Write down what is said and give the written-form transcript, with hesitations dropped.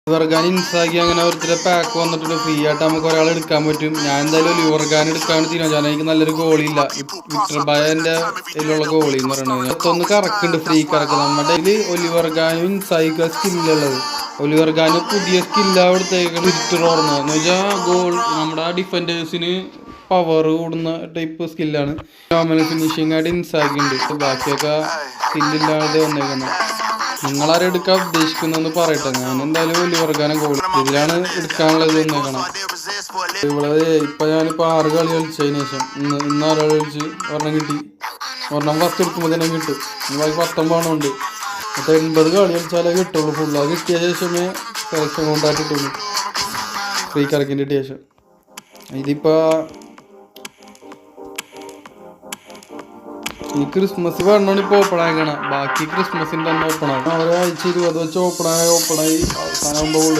ലിവർഗാൻ ഇൻസ്റ്റാക്കി അങ്ങനെ ഓരോരുത്തരുടെ പാക്ക് വന്നിട്ടുണ്ട് ഫ്രീ ആയിട്ട് നമുക്ക് ഒരാൾ എടുക്കാൻ പറ്റും. ഞാൻ എന്തായാലും ലിവർഗാൻ എടുക്കാൻ തീരുമാനിച്ചു. എനിക്ക് നല്ലൊരു ഗോളിയില്ല. വിക്ടർ ബായന്റെ ഇതിലുള്ള ഗോളി എന്ന് പറയുന്നത് ഒന്ന് കറക്കുന്നുണ്ട്, ഫ്രീ കറക്ക്. നമ്മുടെ ഇതിൽ ഒലിവർഗാനും ഇൻസായിക്ക സ്കില്ലുള്ളത്. ഒലിവർഗാന് പുതിയ സ്കില്ല് അവിടുത്തേക്ക് വിക്ടർ ഓർന്നത് എന്ന് വെച്ചാൽ ഗോൾ നമ്മുടെ ഡിഫൻഡേഴ്സിന് പവർ കൂടുന്ന ടൈപ്പ് സ്കില്ലാണ്. നോർമൽ ഫിനിഷിംഗ് ആയിട്ട് ഇൻസാക്കി ഉണ്ട്. ബാക്കിയൊക്കെ സ്കില്ലില്ലാതെ വന്നേക്കുന്നത്. നിങ്ങളാരും എടുക്കാൻ ഉദ്ദേശിക്കുന്നതെന്ന് പറയട്ടെ. ഞാൻ എന്തായാലും ഒലിവർഗാനെ ഗോൾ ഇതിലാണ് എടുക്കാനുള്ളത് വന്നേക്കണം. ഇവിടെ ഞാനിപ്പോൾ 6 കളി കളിച്ചതിന് ശേഷം ഇന്ന് 6 കളി കളിച്ച് ഒരെണ്ണം കിട്ടി. ഒരെണ്ണം ഫസ്റ്റ് എടുക്കുമ്പോൾ തന്നെ കിട്ടും. ബാക്കി 19 ഉണ്ട്. അപ്പോൾ 80 കളി കളിച്ചാലേ കിട്ടുള്ളൂ. ഫുള്ള് അത് കിട്ടിയ ശേഷമേ സെലക്ഷൻ കൊണ്ടായിട്ട് കിട്ടുള്ളൂ. ഫ്രീ കറക്കിൻ്റെ കിട്ടിയ ശേഷം ഇതിപ്പോൾ ഈ ക്രിസ്മസ് പറഞ്ഞോണ്ട് ഇപ്പോൾ ഓപ്പൺ ആക്കണം. ബാക്കി ക്രിസ്മസിൻ്റെ തന്നെ ഓപ്പൺ ആക്കണം. ഒരാഴ്ച 20 വെച്ച് ഓപ്പണായി അവസാനം ആകുമ്പോൾ